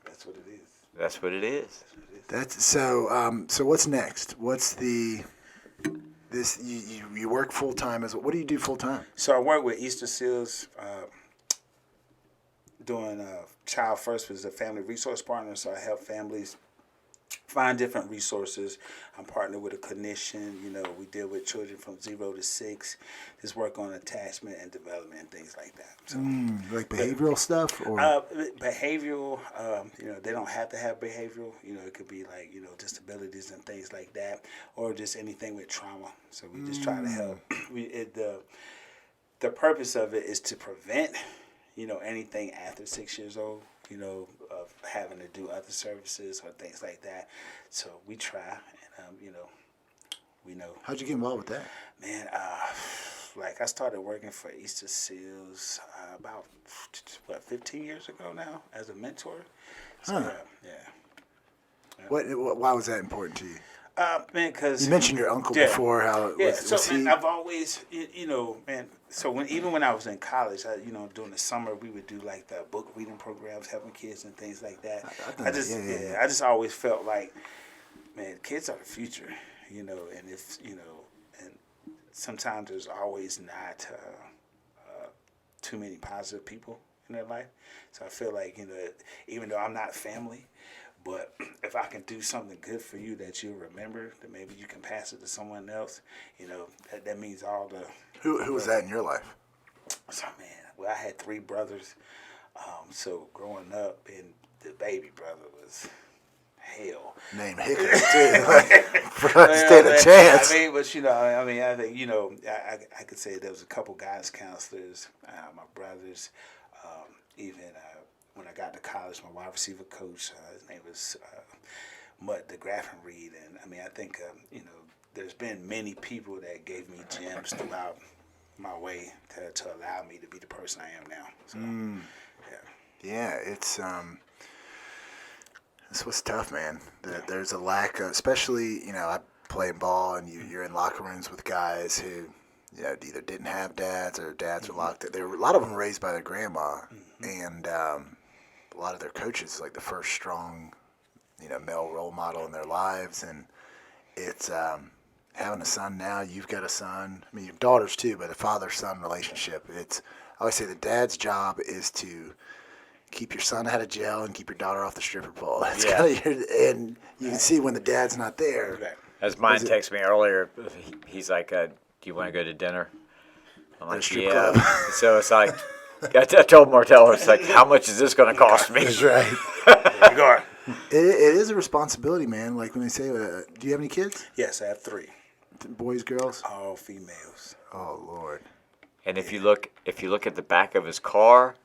That's what it is. that's what it is. That's so. So what's next? What's the this? You work full time as what do you do full time? So I work with Easter Seals, doing Child First, was a family resource partner. So I help families find different resources. I'm partnered with a clinician. You know, we deal with children from 0 to 6. Just work on attachment and development and things like that. So, Like behavioral stuff or behavioral. You know, they don't have to have behavioral. You know, it could be like, you know, disabilities and things like that, or just anything with trauma. So we just try to help. The purpose of it is to prevent, you know, anything after 6 years old, you know, of having to do other services or things like that. So we try, and, you know, we know. how'd you get involved with that? Man, like I started working for Easter Seals about, 15 years ago now as a mentor. So, yeah. Why was that important to you? Man, because you mentioned your uncle before. How was man, he? I've always, man. So even when I was in college, during the summer we would do like the book reading programs, helping kids and things like that. I just always felt like, man, kids are the future, and if and sometimes there's always not too many positive people in their life. So I feel like, even though I'm not family, but if I can do something good for you that you'll remember, that maybe you can pass it to someone else, that means all the... Who was that in your life? So, man, well, I had 3 brothers. So growing up, and the baby brother was hell. Name Hickory, too. Stand a chance. I mean, but, I think, I could say there was a couple guidance counselors, my brothers, even... when I got to college, my wide receiver coach, his name was Mutt the Graffin Reed, and I think there's been many people that gave me gems throughout my way to allow me to be the person I am now. So, it's this was tough, man. There's a lack of, especially I play ball, and you're in locker rooms with guys who either didn't have dads or dads were locked up. A lot of them were raised by their grandma, and a lot of their coaches like the first strong, male role model in their lives, and it's having a son now. You've got a son. I mean, your daughters too, but a father-son relationship. I always say the dad's job is to keep your son out of jail and keep your daughter off the stripper pole. That's kind of and you can see when the dad's not there. As mine texted me earlier, he's like, "Do you want to go to dinner?" I'm like, "Yeah." So it's like. I told Mardell, it's like, how much is this going to cost me? That's right. It is a responsibility, man. Like when they say, do you have any kids? Yes, I have 3. Boys, girls? All females. Oh, Lord. And if you look at the back of his car,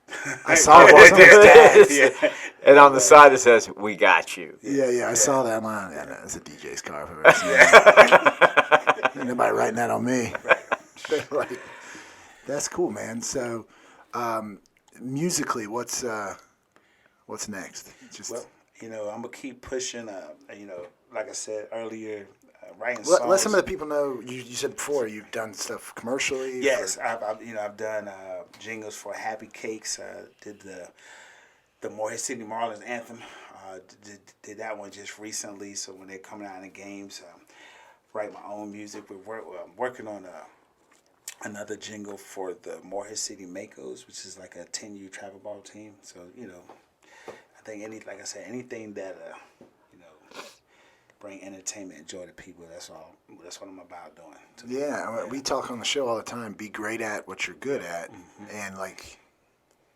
I saw it. And on the side it says, "We got you." Yeah. I saw that. That's a DJ's car. If I've ever seen it. Nobody writing that on me. Like, that's cool, man. So. Musically, what's next? Well, I'm gonna keep pushing. Like I said earlier, writing songs. Let some of the people know. You said before you've done stuff commercially. Yes, I've done jingles for Happy Cakes. Did the Morehead City Marlins Anthem. Did that one just recently. So when they're coming out in the games, write my own music. I'm working on another jingle for the Morehead City Makos, which is like a 10U travel ball team. So, I think anything that, bring entertainment and joy to people, that's what I'm about doing. We talk on the show all the time, be great at what you're good at. And like,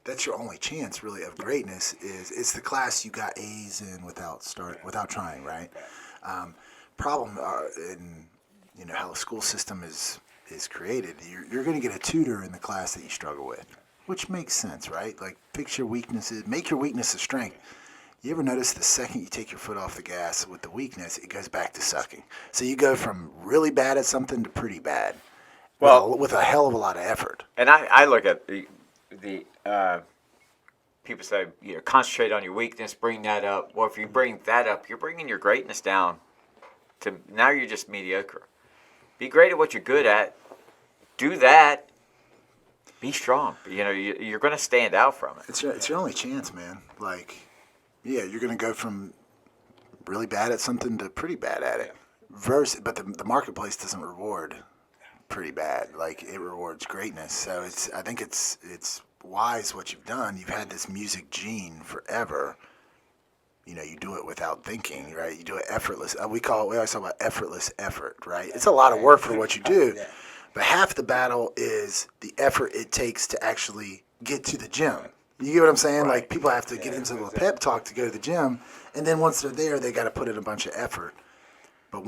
that's your only chance really of greatness it's the class you got A's in without trying, right? Problem in, how the school system is created, you're going to get a tutor in the class that you struggle with, which makes sense, right? Like, fix your weaknesses, make your weakness a strength. You ever notice the second you take your foot off the gas with the weakness, it goes back to sucking. So you go from really bad at something to pretty bad, with a hell of a lot of effort. And I look at the people say, concentrate on your weakness, bring that up. Well, if you bring that up, you're bringing your greatness down to now you're just mediocre. Be great at what you're good at. Do that. Be strong. You're going to stand out from it. It's your only chance, man. Like, you're going to go from really bad at something to pretty bad at it. But the marketplace doesn't reward pretty bad. Like, it rewards greatness. So I think it's wise what you've done. You've had this music gene forever. You do it without thinking, right? You do it effortless. We always talk about effortless effort, right? It's a lot of work for what you do, but half the battle is the effort it takes to actually get to the gym. You get what I'm saying? Right. Like, people have to give themselves a pep talk to go to the gym, and then once they're there, they got to put in a bunch of effort. But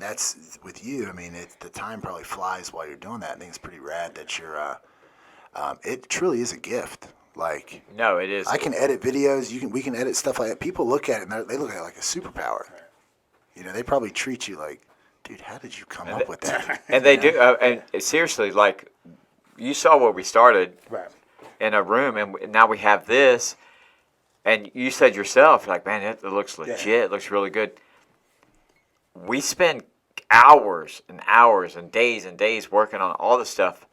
that's with you. The time probably flies while you're doing that. I think it's pretty rad that you're. It truly is a gift. Like, no, it is. I can edit videos. We can edit stuff like that. People look at it and they look at it like a superpower. They probably treat you like, dude, how did you come up with that? And they do. And seriously, like, you saw where we started in a room, and now we have this. And you said yourself, like, man, it looks legit. It looks really good. we spend hours and hours and days working on all this stuff,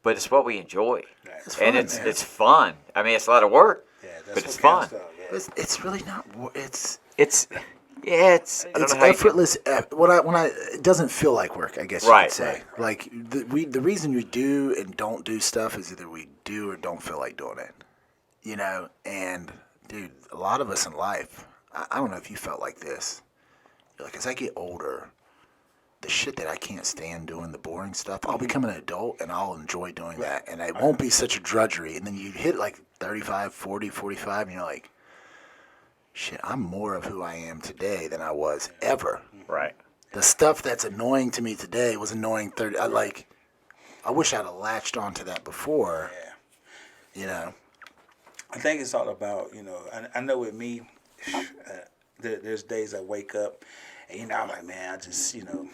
but it's what we enjoy. It's And fun, it's fun. I mean, it's a lot of work, that's but what it's fun. counts, though, yeah. It's really not. It's I don't know how effortless. It doesn't feel like work. I guess you Right, could say. right. Like the reason we do and don't do stuff is either we do or don't feel like doing it. You know, and dude, a lot of us in life. I don't know if you felt like this. You're like, as I get older, the shit that I can't stand doing, the boring stuff, I'll become an adult and I'll enjoy doing that. And it won't be such a drudgery. And then you hit like 35, 40, 45, and you're like, shit, I'm more of who I am today than I was ever. Right. The stuff that's annoying to me today was annoying 30. I wish I'd have latched onto that before. Yeah. You know? I think it's all about, you know, I know with me, there's days I wake up and, you know, I'm like, man, I just, you know,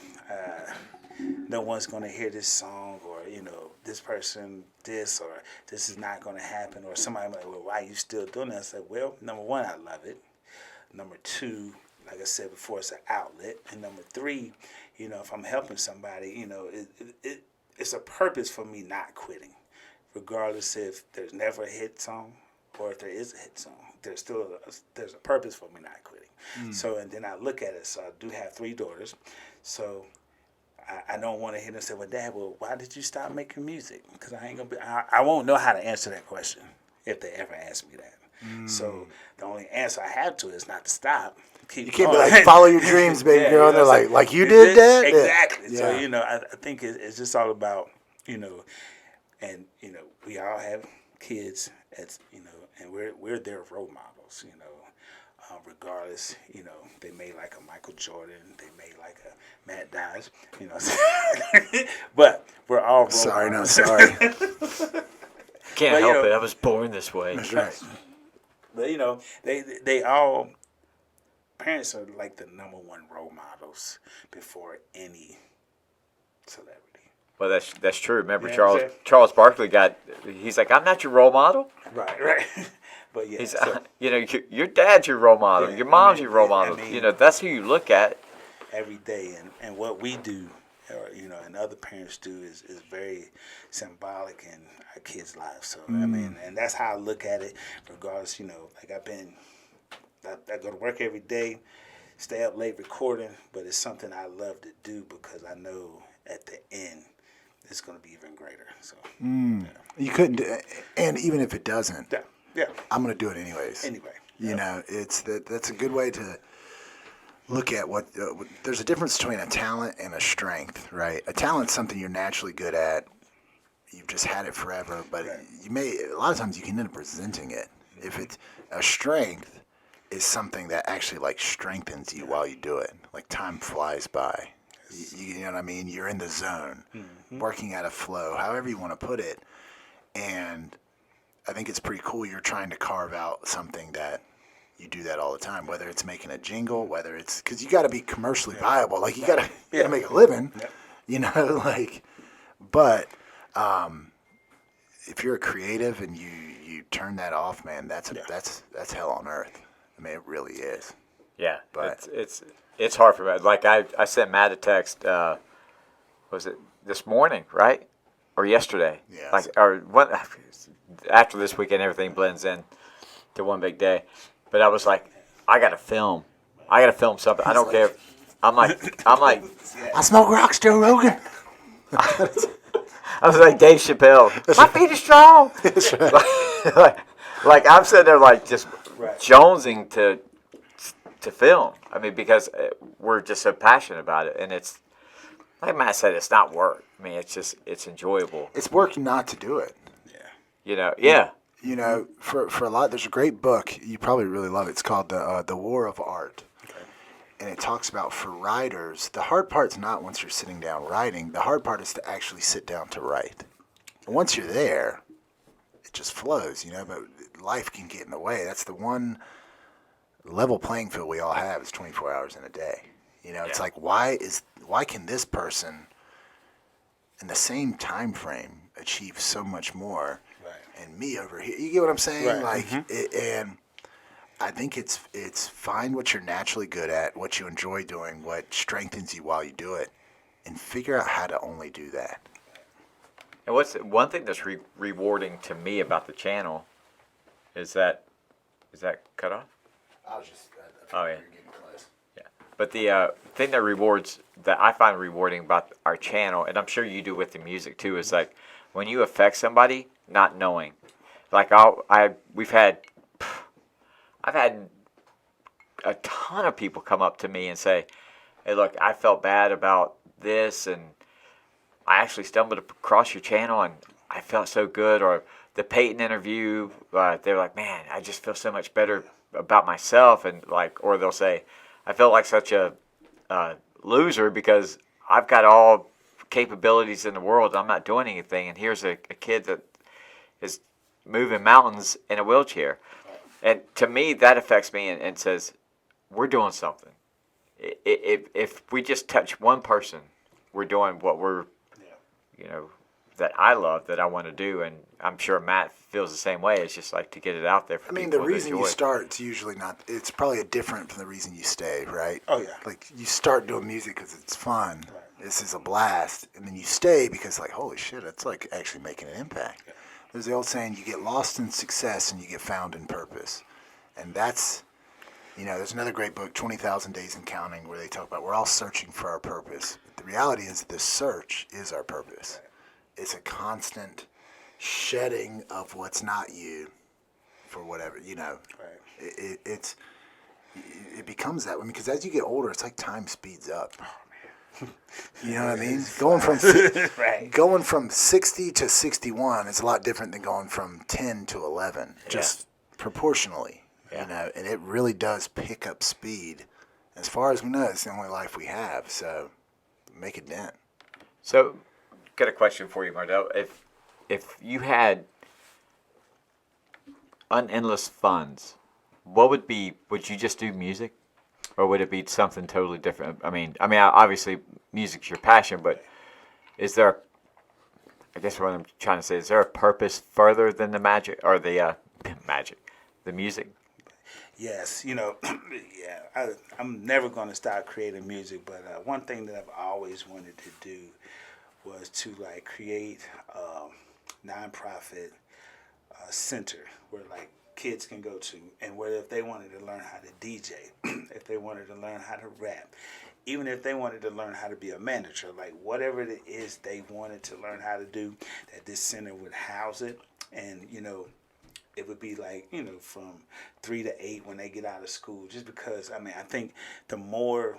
no one's going to hear this song, or, you know, this person, this, or this is not going to happen, or somebody like, well, why are you still doing that? I said, well, number one, I love it. Number two, like I said before, it's an outlet. And number three, you know, if I'm helping somebody, you know, it's a purpose for me not quitting, regardless if there's never a hit song or if there is a hit song. There's still there's a purpose for me not quitting. So, and then I look at it. So I do have 3 daughters. So I don't want to hear them say, well, Dad, well, why did you stop making music? Because I ain't going to be, I won't know how to answer that question if they ever ask me that. So the only answer I have to is not to stop. Keep You can't going. be like, follow your dreams, baby Yeah, girl. you And they're know, like you did that? Exactly. Yeah. So, you know, I think it's just all about, you know, and, you know, we all have kids, as, you know, and we're their role models, you know. Regardless, you know, they may like a Michael Jordan, they may like a Matt Dodge, you know. But we're all role Sorry, no, models. sorry. Can't But, you help know, it. I was born this way. That's right. But, you know, they all, parents are like the number one role models before any celebrity. Well, that's true. Remember, Yeah, Charles Barkley he's like, I'm not your role model. Right. But yeah, He's, so you know, your dad's your role model. Yeah, Your mom's I mean, your role yeah, I model. mean- You know, that's who you look at. every day, and what we do, or, you know, and other parents do is very symbolic in our kids' lives. So I mean, and that's how I look at it. Regardless, you know, like I go to work every day, stay up late recording, but it's something I love to do because I know at the end it's going to be even greater. So You couldn't do it. And even if it doesn't, yeah. I'm going to do it anyways. Anyway, You know, that's a good way to look at what there's a difference between a talent and a strength, right? A talent's something you're naturally good at. You've just had it forever, but a lot of times you can end up resenting it. If it's a strength is something that actually like strengthens you while you do it. Like time flies by. You know what I mean? You're in the zone, working at a flow, however you want to put it. And I think it's pretty cool you're trying to carve out something that you do that all the time, whether it's making a jingle, whether it's, because you got to be commercially viable. Like you got to make a living, you know, like, but if you're a creative and you turn that off, man, that's hell on earth. I mean, it really is. Yeah, But it's hard for me. Like I sent Matt a text. Was it this morning, right, or yesterday? Yes. Like or what? After this weekend, everything blends in to one big day. But I was like, I gotta film. I gotta film something. I don't care. I'm like, I smoke rocks, Joe Rogan. I was like Dave Chappelle. My feet are strong. like I'm sitting there like just jonesing to film. I mean, because we're just so passionate about it, and it's like Matt said, it's not work. I mean, it's enjoyable. It's work not to do it. You know, yeah. You know, for a lot, there's a great book you probably really love. It's called The War of Art, and it talks about for writers, the hard part's not once you're sitting down writing. The hard part is to actually sit down to write. And once you're there, it just flows. You know, but life can get in the way. That's the one level playing field we all have is 24 hours in a day. You know, it's like why can this person in the same time frame achieve so much more? And me over here, you get what I'm saying? Right. Like, and I think it's find what you're naturally good at, what you enjoy doing, what strengthens you while you do it, and figure out how to only do that. And what's one thing that's rewarding to me about the channel is that cut off? I was just. Oh yeah. Yeah. But the thing that I find rewarding about our channel, and I'm sure you do with the music too, is like when you affect somebody not knowing. Like I've had a ton of people come up to me and say, "Hey, look, I felt bad about this, and I actually stumbled across your channel, and I felt so good." Or the Peyton interview, they're like, "Man, I just feel so much better about myself," and like, or they'll say, "I felt like such a loser because I've got all capabilities in the world, I'm not doing anything, and here's a kid that is moving mountains in a wheelchair." And to me, that affects me and says, we're doing something. If we just touch one person, we're doing what that I love, that I want to do. And I'm sure Matt feels the same way. It's just like to get it out there for people. The reason you start, it's usually not, it's probably different from the reason you stay, right? Oh, yeah. Like, you start doing music because it's fun. Right. This is a blast. And then you stay because, like, holy shit, it's like actually making an impact. Yeah. There's the old saying, you get lost in success and you get found in purpose. And that's, there's another great book, 20,000 Days and Counting, where they talk about we're all searching for our purpose. But the reality is this search is our purpose. It's a constant shedding of what's not you for whatever, Right. It becomes that way because as you get older, it's like time speeds up. You know what I mean? Going from 60 to 61 is a lot different than going from 10 to 11, just proportionally. Yeah. And it really does pick up speed. As far as we know, it's the only life we have, so make a dent. So, got a question for you, Mardell. If you had unendless funds, would you just do music? Or would it be something totally different? I mean, obviously, music's your passion, but is there? I guess what I'm trying to say is there a purpose further than the magic or the music? Yes, I'm never going to stop creating music, but one thing that I've always wanted to do was to create a nonprofit center where kids can go to, and where if they wanted to learn how to DJ, if they wanted to learn how to rap, even if they wanted to learn how to be a manager, whatever it is they wanted to learn how to do, that this center would house it. And it would be from 3 to 8 when they get out of school, just because I think the more,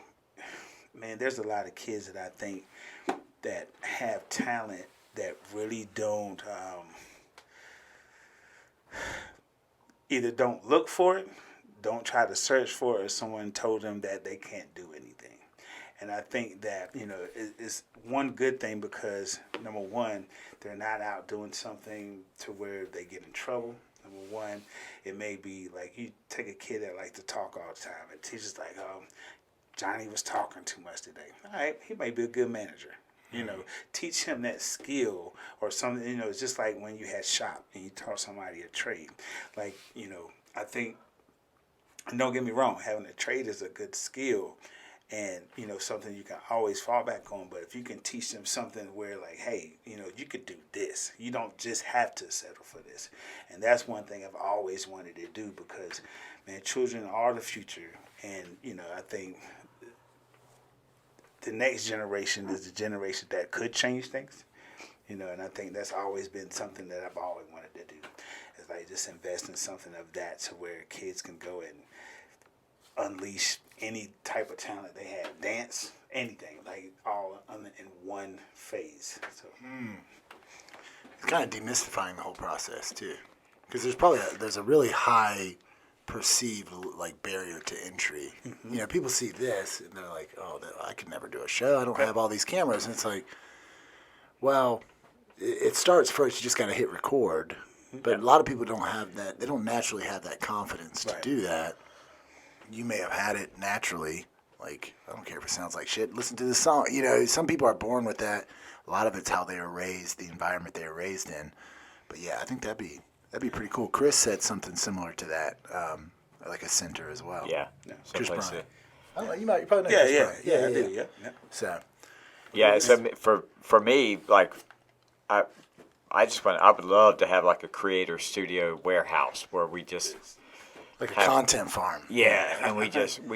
there's a lot of kids that I think that have talent that really don't either don't look for it, don't try to search for it, or someone told them that they can't do anything. And I think that, it's one good thing because, number one, they're not out doing something to where they get in trouble. Number one, it may be you take a kid that likes to talk all the time, and teacher's Johnny was talking too much today. All right, he may be a good manager. Teach him that skill or something. It's just like when you had shop and you taught somebody a trade. I think, and don't get me wrong, having a trade is a good skill and, something you can always fall back on. But if you can teach them something where hey, you could do this. You don't just have to settle for this. And that's one thing I've always wanted to do because, children are the future. And, I think the next generation is the generation that could change things, and I think that's always been something that I've always wanted to do. It's just invest in something of that to where kids can go and unleash any type of talent they have, dance, anything, all in one phase. So it's kind of demystifying the whole process too, because there's a really high perceived barrier to entry. Mm-hmm. People see this and they're like, oh, I could never do a show. I don't have all these cameras. And it's well, it starts first. You just got to hit record. But a lot of people don't have that. They don't naturally have that confidence to do that. You may have had it naturally. I don't care if it sounds like shit. Listen to this song. Some people are born with that. A lot of it's how they were raised, the environment they were raised in. But yeah, I think that'd be pretty cool. Chris said something similar to that. like a center as well. Yeah. Chris someplace Bryant. that- I don't know, you probably know Yeah, Chris yeah, Bryant. yeah, I do. Yeah. So, Yeah. So for me, like, I just want. I would love to have like a creator studio warehouse where we just. like a content farm. Yeah, and we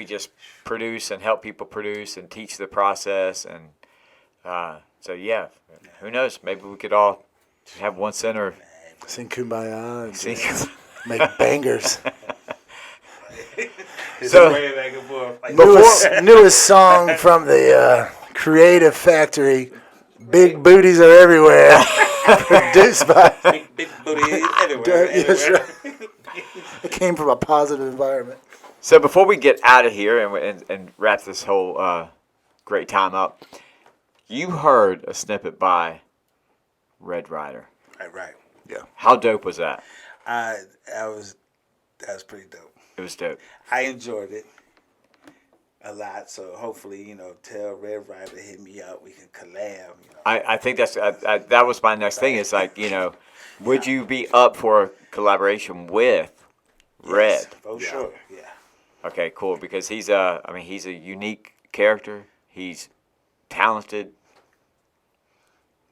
just produce and help people produce and teach the process, and so yeah, who knows? Maybe we could all have one center. Sing Kumbaya and Sing- just make bangers. So- way back and forth. Like, Newest song from the Creative Factory. Big booties are everywhere. Produced by. big booty everywhere. Yes, everywhere. It came from a positive environment. So before we get out of here and wrap this whole great time up, you heard a snippet by Red Rider. Right. Yeah. How dope was that? That was pretty dope. It was dope. I enjoyed it a lot. So hopefully, tell Red Rider to hit me up. We can collab. I think that's that was my next thing. Is like, would you be up for a collaboration with Red? Yes, for sure. Yeah. Okay, cool. Because he's a unique character. He's talented.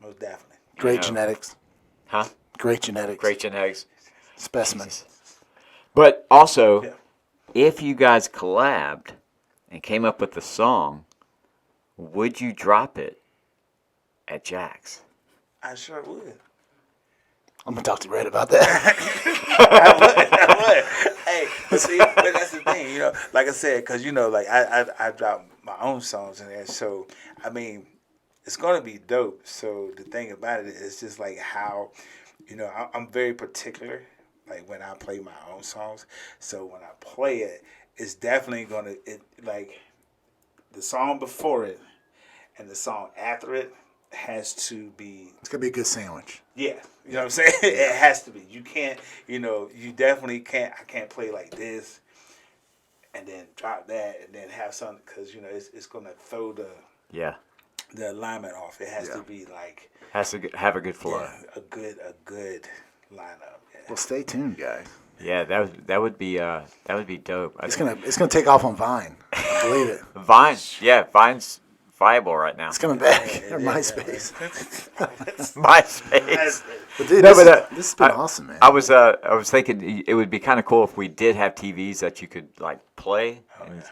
Most definitely. Great genetics. Huh? Great genetics. Great genetics. Specimen. But also, Yeah. if you guys collabed and came up with a song, would you drop it at Jack's? I sure would. I'm going to talk to Red about that. I would. Hey, but that's the thing, like I said, because, like I drop my own songs in there. So, I mean, it's going to be dope. So the thing about it is just like how, I'm very particular, like when I play my own songs. So when I play it, it's definitely going to, like the song before it and the song after it has to be. It's going to be a good sandwich. Yeah, you know what I'm saying? It has to be. You can't, you definitely can't. I can't play like this and then drop that and then have something because it's gonna throw the alignment off. It has to be like Has to have a good flow. a good lineup. Yeah. Well, stay tuned, guys. Yeah, that would be dope. It's gonna take off on Vine. I believe it. Vine, yeah, Vine's viable right now. It's coming back. Or MySpace. MySpace. But dude, No, this but, has been awesome, man. I was thinking it would be kind of cool if we did have TVs that you could like play and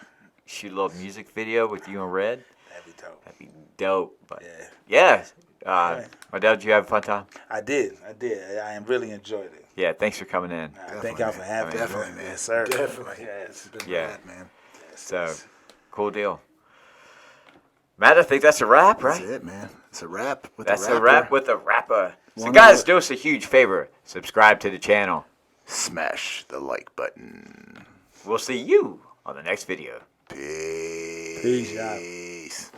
shoot a little music video with you and Red. That'd be dope. That'd be dope. But Yeah. Mardell, did you have a fun time? I did. I really enjoyed it. Yeah, thanks for coming in. Thank y'all for having me. Definitely, man. Yes, sir. Definitely. Yes. It's been Yeah. rad, man. So, cool deal. Matt, I think that's a wrap, right? That's it, man. It's a wrap with That's a a wrap with a rapper. So One guys, of do us a huge favor. Subscribe to the channel. Smash the like button. We'll see you on the next video. Peace. Peace out. Peace.